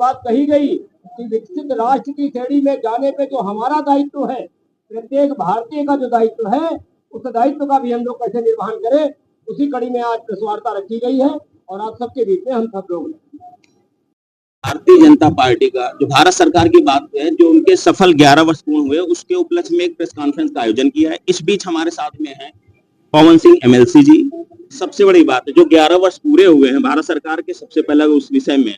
बात कही गई कि विकसित राष्ट्र की श्रेणी में जाने पे जो हमारा दायित्व है, प्रत्येक भारतीय का जो दायित्व है, उस दायित्व का भी हम लोग कैसे निर्वहन करें, उसी कड़ी में आज प्रेस वार्ता रखी गई है और आप सबके बीच में हम सब लोग भारतीय जनता पार्टी का जो भारत सरकार की बात है, जो उनके सफल 11 वर्ष पूर्ण हुए, उसके उपलक्ष्य में एक प्रेस कॉन्फ्रेंस का आयोजन किया है। इस बीच हमारे साथ में है पवन सिंह एमएलसी जी। सबसे बड़ी बात है, जो 11 वर्ष पूरे हुए हैं भारत सरकार के, सबसे पहले उस विषय में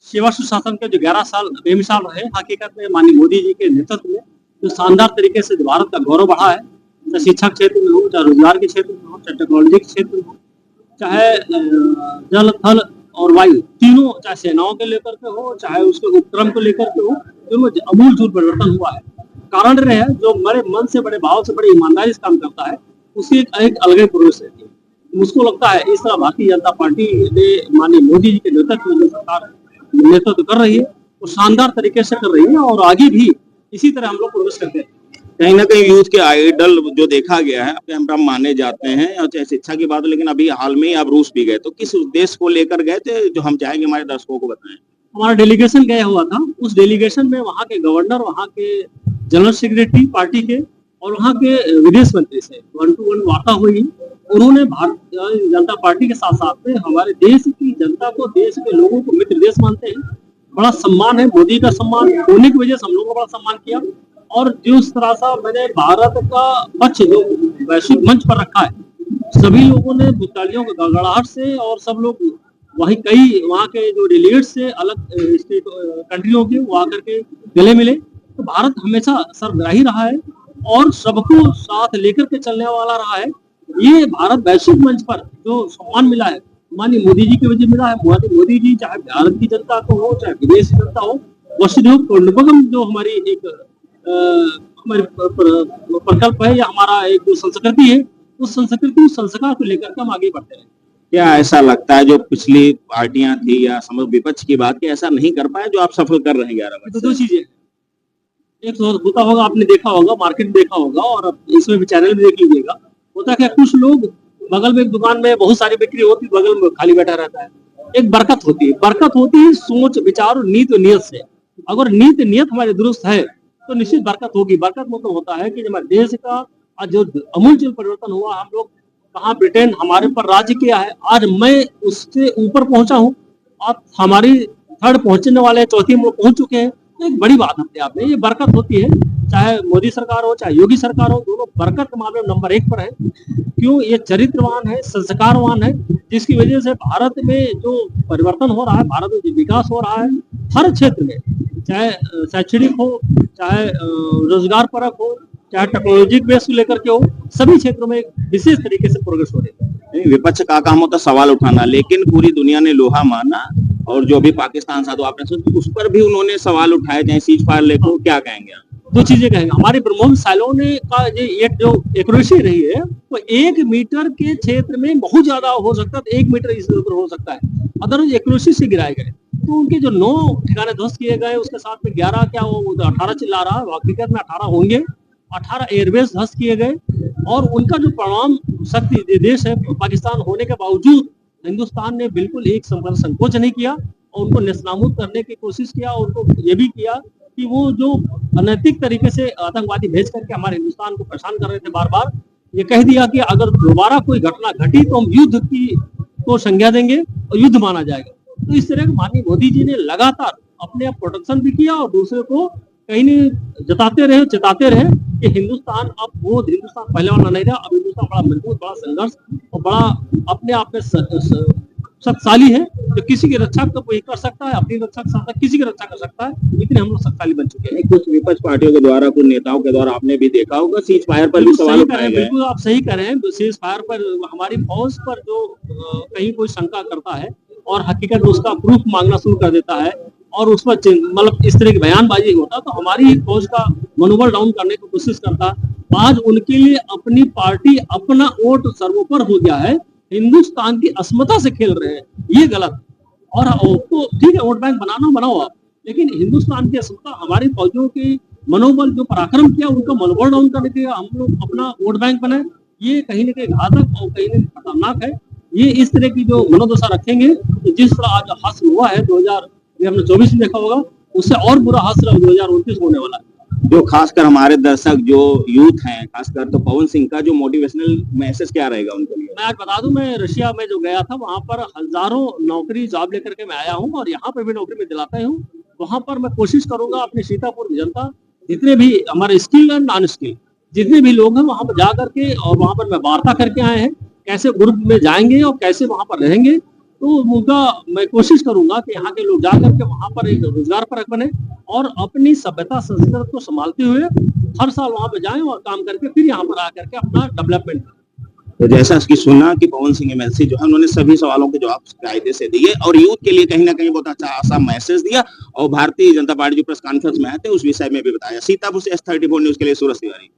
सेवा सुशासन के जो 11 साल बेमिसाल रहे, हकीकत में माननीय मोदी जी के नेतृत्व में जो शानदार तरीके से भारत का गौरव बढ़ा है, चाहे शिक्षा क्षेत्र में हो, चाहे रोजगार के क्षेत्र में हो, चाहे टेक्नोलॉजी के क्षेत्र में हो, चाहे जल थल और वायु तीनों, चाहे सेनाओं के लेकर के हो, चाहे उसके उपक्रम को लेकर के हो, दोनों अमूलचूल परिवर्तन हुआ है। कारण रहे है जो बड़े मन से, बड़े भाव से, बड़ी ईमानदारी से काम करता है, उसकी एक अलग ही प्रोग्रेस रहती है। मुझको लगता है इस तरह भारतीय जनता पार्टी ने माननीय मोदी जी के नेतृत्व में जो सरकार नेतृत्व कर रही है वो शानदार तरीके से कर रही है और आगे भी इसी तरह हम लोग प्रोग्रेस करते हैं। कहीं ना कहीं यूथ के आइडल जो देखा गया है हम माने जाते हैं, और चाहे शिक्षा की बात हो, लेकिन अभी हाल में ही आप रूस भी गए, तो किस उद्देश्य को लेकर गए थे, जो हम चाहेंगे हमारे दर्शकों को बताएं। हमारा डेलीगेशन गया हुआ था। उस डेलीगेशन में वहाँ के गवर्नर, वहाँ के जनरल सेक्रेटरी पार्टी के और वहाँ के विदेश मंत्री से 1-to-1 वार्ता हुई। उन्होंने भारतीय जनता पार्टी के साथ साथ में हमारे देश की जनता को, देश के लोगों को मित्र देश मानते हैं। बड़ा सम्मान है, मोदी का सम्मान होने की वजह से हम लोगों को बड़ा सम्मान किया। और जिस तरह से मैंने भारत का पक्ष जो वैश्विक मंच पर रखा है, सभी लोगों ने तालियों की गड़गड़ाहट से, और सब लोग वहाँ के जो डेलीगेट्स से अलग स्टेट कंट्रियों के वो आकर के गले मिले। तो भारत हमेशा सर्वग्राही रहा है और सबको साथ लेकर के चलने वाला रहा है। ये भारत वैश्विक मंच पर जो सम्मान मिला है माननीय मोदी जी की वजह मिला है। मोदी जी चाहे भारत की जनता को हो, चाहे विदेशी जनता हो, वसुधैव कुटुंबकम जो हमारी एक हमारी प्रकल्प है या हमारा एक जो संस्कृति है, उस संस्कृति, उस संस्कार को लेकर के हम आगे बढ़ते हैं। क्या ऐसा लगता है जो पिछली पार्टियां थी या विपक्ष की बात की ऐसा नहीं कर पाए जो आप सफल कर रहे हैं 11 वर्ष? तो दो चीजें, एक तो होता होगा, आपने देखा होगा, मार्केट देखा होगा और इसमें भी चैनल भी देख लीजिएगा, होता क्या कुछ लोग बगल में एक दुकान में बहुत सारी बिक्री होती, बगल में खाली बैठा रहता है। एक बरकत होती है सोच, विचार, नीत और नियत से। अगर नीत नियत हमारी दुरुस्त है तो निश्चित बरकत होगी। बरकत मतलब होता है कि हमारे देश का आज जो अमूलचूल परिवर्तन हुआ, हम लोग कहाँ ब्रिटेन हमारे पर राज्य किया है, आज मैं उससे ऊपर पहुंचा हूँ और हमारी थर्ड पहुंचने वाले, चौथी हम लोग पहुंच चुके हैं। तो एक बड़ी बात अपने आप में ये बरकत होती है। चाहे मोदी सरकार हो, चाहे योगी सरकार हो, दोनों बरकत के मामले में नंबर 1 पर है। क्यों? ये चरित्रवान है, संस्कारवान है, जिसकी वजह से भारत में जो परिवर्तन हो रहा है, भारत में जो विकास हो रहा है हर क्षेत्र में, चाहे शैक्षणिक हो, चाहे रोजगार परक हो, चाहे टेक्नोलॉजी बेस को लेकर के हो, सभी क्षेत्रों में विशेष तरीके से प्रोग्रेस हो रही है। विपक्ष का काम होता सवाल उठाना, लेकिन पूरी दुनिया ने लोहा माना, और जो भी पाकिस्तान साथ आपने सुना, उस पर भी उन्होंने सवाल उठाए, चाहे सीज फायर लेकर, क्या कहेंगे आप? दो चीजें कहेंगे। हमारे ब्रह्मोस सालों ने का ये जो एक्यूरेसी रही है, तो 1 मीटर के क्षेत्र में बहुत ज्यादा हो सकता है, 1 मीटर इससे ऊपर हो सकता है, अदरवाइज एक्यूरेसी से गिराए गए। तो उनके जो 9 ठिकाने ध्वस्त किए गए, उसके साथ में 11 क्या वो 18 चिल्ला रहा है, हकीकत में 18 होंगे। 18 एयरबेस ध्वस्त किए गए और उनका जो परमाणु शक्ति देश है पाकिस्तान होने के बावजूद हिंदुस्तान ने बिल्कुल एक संकोच नहीं किया और उनको नेस्तनाबूद करने की कोशिश किया। उनको ये भी किया कि वो जो अनैतिक तरीके से आतंकवादी भेज करके हमारे हिंदुस्तान को परेशान कर रहे थे, बार बार ये कह दिया कि अगर दोबारा कोई घटना घटी तो हम युद्ध की को संज्ञा देंगे और युद्ध माना जाएगा। तो इस तरह माननीय मोदी जी ने लगातार अपने आप प्रोटेक्शन भी किया और दूसरे को कहीं नहीं चेताते रहे कि हिंदुस्तान अब वो हिंदुस्तान पहले वाला नहीं रहा। अब हिंदुस्तान बड़ा मजबूत, बड़ा संघर्ष और बड़ा अपने आप में शक्तिशाली है, जो किसी की रक्षा तो कोई कर सकता है, अपनी रक्षा कर सकता है, किसी की रक्षा कर सकता है। इतने हम लोग शक्तिशाली बन चुके हैं। कुछ विपक्ष पार्टियों के द्वारा, कुछ नेताओं के द्वारा आपने भी देखा होगा, सीज फायर पर भी सवाल उठाए गए। बिल्कुल आप सही कह रहे हैं। सीज फायर पर हमारी फौज पर जो कहीं कोई शंका करता है और हकीकत में उसका प्रूफ मांगना शुरू कर देता है और उस पर मतलब इस तरह की बयानबाजी होता, तो हमारी फौज का मनोबल डाउन करने की कोशिश करता। आज उनके लिए अपनी पार्टी, अपना वोट सर्वोपरि हो गया है, हिंदुस्तान की अस्मिता से खेल रहे हैं, ये गलत। और तो ठीक है, वोट बैंक बनाओ आप, लेकिन हिंदुस्तान की अस्मिता, हमारी फौजियों की मनोबल जो पराक्रम किया, उनका मनोबल डाउन करने के हम लोग अपना वोट बैंक बनाए, ये कहीं ना कहीं घातक और कहीं ना कहीं खतरनाक है। ये इस तरह की जो मनोदशा रखेंगे, तो जिस तरह आज हासिल हुआ है ये हमने 24 में देखा होगा, उससे और बुरा हादसा 2029 होने वाला है। जो खासकर हमारे दर्शक जो यूथ हैं, खासकर तो पवन सिंह का जो मोटिवेशनल मैसेज क्या रहेगा उनके लिए? मैं आज बता दूं, मैं रशिया में जो गया था वहां पर हजारों नौकरी जॉब लेकर के मैं आया हूं और यहाँ पर भी नौकरी में दिलाता हूँ। वहां पर मैं कोशिश करूंगा अपनी सीतापुर की जनता, जितने भी हमारे स्किल एंड नॉन स्किल जितने भी लोग हैं वहां पर जा करके, और वहां पर मैं वार्ता करके आए हैं कैसे ग्रुप में जाएंगे और कैसे वहां पर रहेंगे। तो उनका मैं कोशिश करूंगा कि यहाँ के लोग जा करके वहां पर एक रोजगार परक बने और अपनी सभ्यता संस्कृति को संभालते हुए हर साल वहां पे जाएं और काम करके फिर यहाँ पर आकर के अपना डेवलपमेंट करें। तो जैसा इसकी सुना कि पवन सिंह एमएलसी जो है उन्होंने सभी सवालों के जवाब कायदे से दिए और यूथ के लिए कहीं ना कहीं बहुत अच्छा मैसेज दिया और भारतीय जनता पार्टी जो प्रेस कॉन्फ्रेंस में आए थे उस विषय में भी बताया। सीतापुर से S34 न्यूज के लिए सूरज तिवारी।